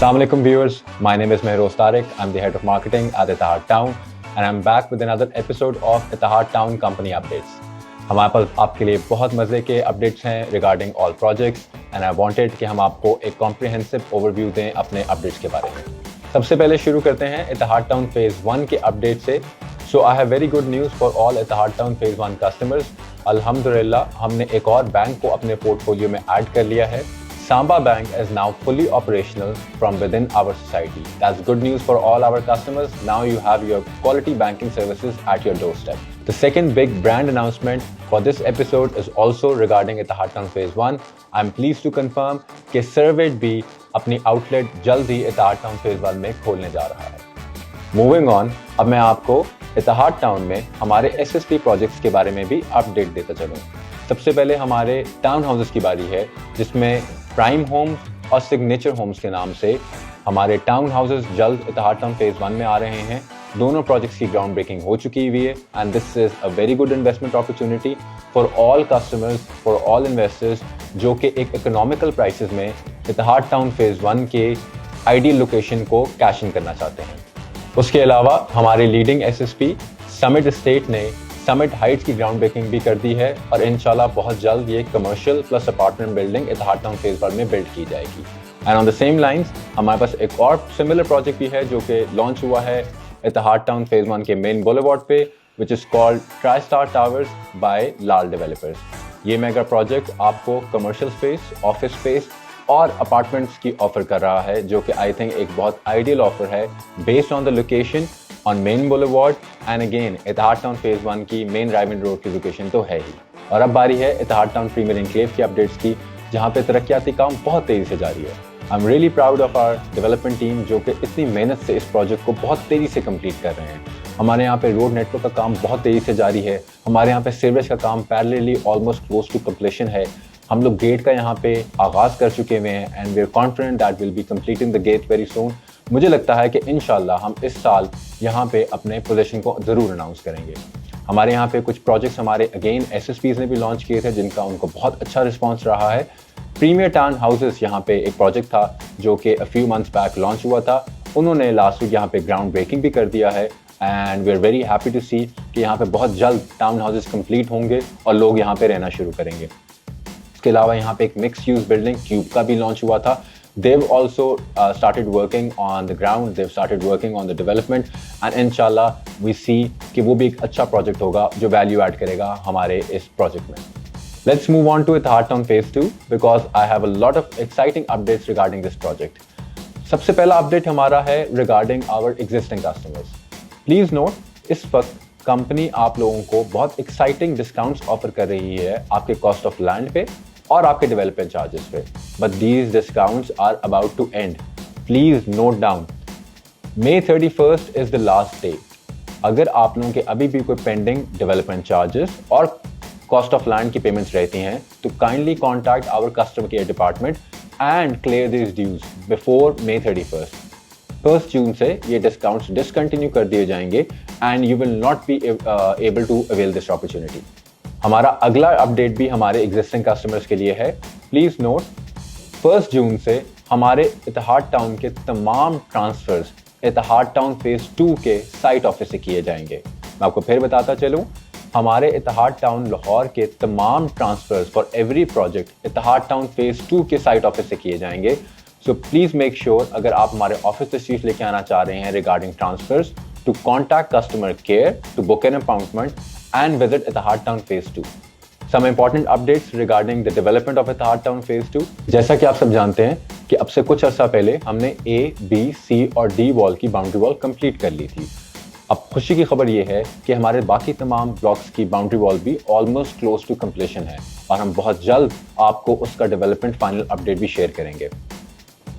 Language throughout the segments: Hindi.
Assalamu alaikum viewers, my name is Mehroz Tariq. I'm the head of marketing at Etihad Town and I'm back with another episode of Etihad Town Company Updates. हमारे पास आपके लिए बहुत मज़े के अपडेट्स हैं regarding all projects and I wanted कि हम आपको एक comprehensive overview दें अपने अपडेट्स के बारे में। सबसे पहले शुरू करते हैं Etihad Town Phase 1 के अपडेट से। So I have very good news for all Etihad Town Phase 1 customers. अल्हम्दुलिल्लाह हमने एक और बैंक को अपने पोर्टफोलियो में ऐड कर लिया है। Samba Bank is now fully operational from within our society. That's good news for all our customers. Now you have your quality banking services at your doorstep. The second big brand announcement for this episode is also regarding Etihad Town Phase 1. I'm pleased to confirm कि Servate भी अपनी आउटलेट जल्द ही Etihad Town Phase 1 में खोलने जा रहा है। Moving on, अब मैं आपको Etihad Town में हमारे SSP प्रोजेक्ट्स के बारे में भी अपडेट देता चलूँ। सबसे पहले हमारे टाउन हाउसेस की बारी है, जिसमें प्राइम होम्स और सिग्नेचर होम्स के नाम से हमारे टाउन हाउसेस जल्द Etihad Town Phase 1 में आ रहे हैं। दोनों प्रोजेक्ट्स की ग्राउंड ब्रेकिंग हो चुकी हुई है and this is a very good investment opportunity for all customers, for all investors जो कि एक इकोनॉमिकल प्राइसेस में Etihad Town Phase 1 के आइडियल लोकेशन को कैश इन करना चाहते हैं। उसके अलावा हमारे लीडिंग एसएसपी समिट एस्टेट ने समिट हाइट्स की ग्राउंड ब्रेकिंग भी कर दी है और इंशाल्लाह बहुत जल्द ये commercial plus apartment building Etihad Town Phase 1 में बिल्ड की जाएगी। And on the same lines हमारे पास एक और सिमिलर प्रोजेक्ट भी है जो कि लॉन्च हुआ है Etihad Town Phase 1 के मेन बुलेवार्ड पे, which is called Tri Star Towers by Lal developers. ये मेगा प्रोजेक्ट आपको कमर्शियल स्पेस, ऑफिस स्पेस और अपार्टमेंट्स की ऑफर कर रहा है, जो कि आई थिंक एक बहुत आइडियल ऑफर है based on the location on main boulevard and again Etihad Town Phase 1 की मेन राइविन रोड की लोकेशन तो है ही। और अब बारी है Etihad Town प्रीमियर एनक्लेव की अपडेट्स की, जहाँ पे तरक्याती काम बहुत तेजी से जारी है। I am really proud of our development team जो कि इतनी मेहनत से इस प्रोजेक्ट को बहुत तेजी से कंप्लीट कर रहे हैं। हमारे यहाँ पे रोड नेटवर्क का काम बहुत तेजी से जारी है। हमारे यहाँ पे सीवरेज का काम parallelly almost close to completion है। हम लोग गेट का यहाँ पे आगाज़ कर चुके हुए हैं and we are confident that will be completing the gate very soon. मुझे लगता है कि इंशाल्लाह हम इस साल यहाँ पे अपने पोजीशन को ज़रूर अनाउंस करेंगे। हमारे यहाँ पे कुछ प्रोजेक्ट्स हमारे अगेन एसएसपीज़ ने भी लॉन्च किए थे जिनका उनको बहुत अच्छा रिस्पांस रहा है। प्रीमियर टाउन हाउसेस यहाँ पे एक प्रोजेक्ट था जो कि a few months back launch हुआ था। उन्होंने लास्ट वीक यहाँ पे ग्राउंड ब्रेकिंग भी कर दिया है and we are very happy to see कि यहाँ पे बहुत जल्द टाउन हाउसेस कंप्लीट होंगे और लोग यहाँ पे रहना शुरू करेंगे। इसके अलावा यहाँ पे एक मिक्स यूज बिल्डिंग क्यूब का भी लॉन्च हुआ था। They've also started working on the ground, they've started working on the development and inshallah we see कि वो भी एक अच्छा प्रोजेक्ट होगा जो वैल्यू ऐड करेगा हमारे इस प्रोजेक्ट में। Let's move on to Etihad Town Phase 2 because I have a lot of exciting updates regarding this project. सबसे पहला अपडेट हमारा है regarding our existing customers. Please note, इस वक्त कंपनी आप लोगों को बहुत एक्साइटिंग डिस्काउंट्स ऑफर कर रही है आपके कॉस्ट ऑफ लैंड पे और आपके डेवलपमेंट चार्जेस पे, but these discounts are about to end. Please note down, May 31st is the last day. अगर आप लोगों के अभी भी कोई पेंडिंग डेवलपमेंट चार्जेस और कॉस्ट ऑफ लैंड की पेमेंट्स रहती हैं तो kindly contact our customer care department and clear this dues before May 31st। 1 जून से ये डिस्काउंट्स डिसकंटिन्यू कर दिए जाएंगे and you will not be able to avail this opportunity. हमारा अगला अपडेट भी हमारे एग्जिस्टिंग कस्टमर्स के लिए है। प्लीज नोट, 1 जून से हमारे Etihad Town के तमाम ट्रांसफर्स Etihad Town Phase 2 के साइट ऑफिस से किए जाएंगे। मैं आपको फिर बताता चलूं, हमारे Etihad Town लाहौर के तमाम transfers for every project Etihad Town Phase 2 के साइट ऑफिस से किए जाएंगे। सो प्लीज मेक श्योर अगर आप हमारे ऑफिस तशरीफ लेके आना चाह रहे हैं regarding transfers to contact customer care to book an appointment and visit Etihad Town Phase 2. Some important updates regarding the development of Etihad Town Phase 2. जैसा कि आप सब जानते हैं कि अब से कुछ अर्सा पहले हमने A, B, C और D वॉल की बाउंड्री वॉल कंप्लीट कर ली थी। अब खुशी की खबर ये है कि हमारे बाकी तमाम ब्लॉक्स की बाउंड्री वॉल भी ऑलमोस्ट क्लोज टू कंप्लीशन है और हम बहुत जल्द आपको उसका डेवलपमेंट फाइनल अपडेट भी शेयर करेंगे।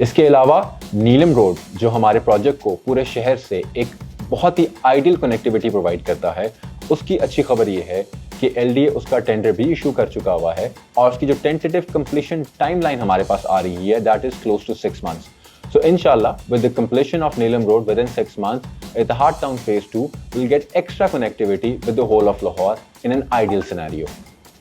इसके अलावा नीलम रोड जो हमारे प्रोजेक्ट को पूरे शहर से एक बहुत ही आइडियल कनेक्टिविटी प्रोवाइड करता है, उसकी अच्छी खबर ये है कि LDA उसका टेंडर भी इशू कर चुका हुआ है और उसकी जो टेंटेटिव कंप्लीशन टाइमलाइन हमारे पास आ रही है that is close to 6 months. So inshallah, with the completion of Neelam Road within 6 months, Etihad Town Phase 2 will get extra connectivity with the whole of Lahore in an ideal scenario.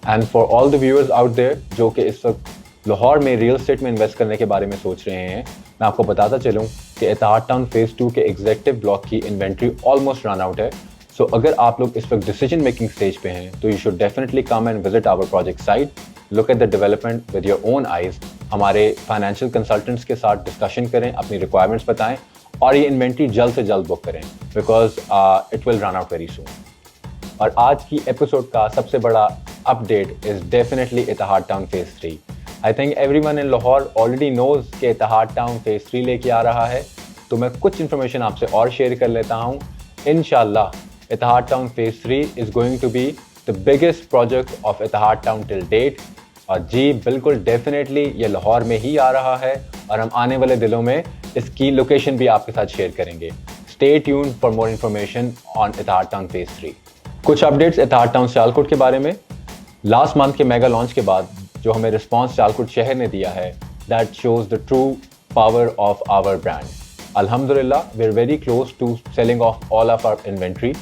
And for all the viewers out there जो कि इस वक्त लाहौर में रियल एस्टेट में इन्वेस्ट करने के बारे में सोच रहे हैं, मैं आपको बताता चलूँ कि इत्तेहाद टाउन फेज़ 2 के एग्जीक्यूटिव ब्लॉक की इन्वेंट्री ऑलमोस्ट रन आउट है। सो अगर आप लोग इस वक्त डिसीजन मेकिंग स्टेज पे हैं तो you should definitely come and visit our project site, look at the development with your own eyes. हमारे फाइनेंशियल कंसल्टेंट्स के साथ डिस्कशन करें, अपनी रिक्वायरमेंट्स बताएं और ये इन्वेंट्री जल्द से जल्द बुक करें because it will run out very soon. और आज की एपिसोड का सबसे बड़ा update is definitely Ittehad town phase 3। I think everyone in Lahore already knows कि इत्तेहाद टाउन फेज़ 3 लेके आ रहा है, तो मैं कुछ इन्फॉर्मेशन आपसे और शेयर कर लेता हूँ। इंशाल्लाह Ittehad town phase 3 is going to be the biggest project of Ittehad town till date. और जी बिल्कुल डेफिनेटली ये लाहौर में ही आ रहा है और हम आने वाले दिनों में इसकी लोकेशन भी आपके साथ शेयर करेंगे। Stay tuned for more information on Ittehad town phase 3। कुछ अपडेट्स इत्तेहाद टाउन सियालकोट के बारे में। लास्ट मंथ के मेगा लॉन्च के बाद जो हमें रिस्पांस सियालकोट शहर ने दिया है, that shows the true power of our brand. अल्हम्दुलिल्लाह we are very close to selling of all of our inventory.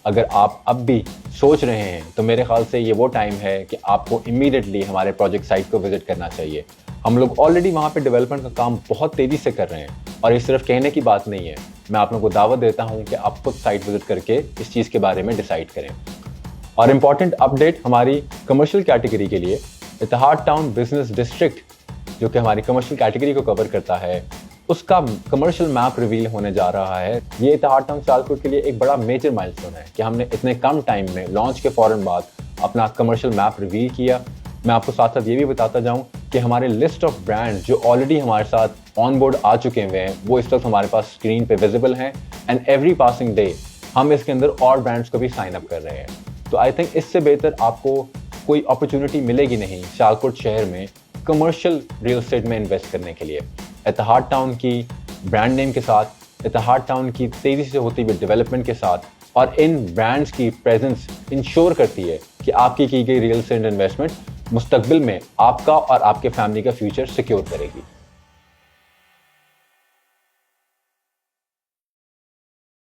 अगर आप अब भी सोच रहे हैं तो मेरे ख्याल से ये वो टाइम है कि आपको इमीडिएटली हमारे प्रोजेक्ट साइट को विजिट करना चाहिए। हम लोग ऑलरेडी वहाँ पे डेवलपमेंट का काम बहुत तेज़ी से कर रहे हैं और ये सिर्फ कहने की बात नहीं है। मैं आप लोगों को दावत देता हूँ कि आप खुद साइट विजिट करके इस चीज़ के बारे में डिसाइड करें। और इम्पॉर्टेंट अपडेट हमारी कमर्शियल कैटेगरी के लिए, इत्तेहाद टाउन बिजनेस डिस्ट्रिक्ट जो कि हमारी कमर्शियल कैटेगरी को कवर करता है, उसका कमर्शियल मैप रिवील होने जा रहा है। ये इत्तेहाद टाउन सियालकोट के लिए एक बड़ा मेजर माइलस्टोन है कि हमने इतने कम टाइम में लॉन्च के फ़ौरन बाद अपना कमर्शियल मैप रिवील किया। मैं आपको साथ साथ ये भी बताता जाऊँ कि हमारे लिस्ट ऑफ ब्रांड जो ऑलरेडी हमारे साथ ऑन बोर्ड आ चुके हुए हैं वो इस वक्त हमारे पास स्क्रीन पे विजिबल हैं एंड एवरी पासिंग डे हम इसके अंदर और ब्रांड्स को भी साइन अप कर रहे हैं। तो आई थिंक इससे बेहतर आपको कोई अपॉर्चुनिटी मिलेगी नहीं सियालकोट शहर में कमर्शियल रियल एस्टेट में इन्वेस्ट करने के लिए। इत्तेहाद टाउन की ब्रांड नेम के साथ, इत्तेहाद टाउन की तेज़ी से होती हुई डेवलपमेंट के साथ और इन ब्रांड्स की प्रेजेंस इंश्योर करती है कि आपकी की गई रियल एस्टेट इन्वेस्टमेंट मुस्तकबिल में आपका और आपके फैमिली का फ्यूचर सिक्योर करेगी।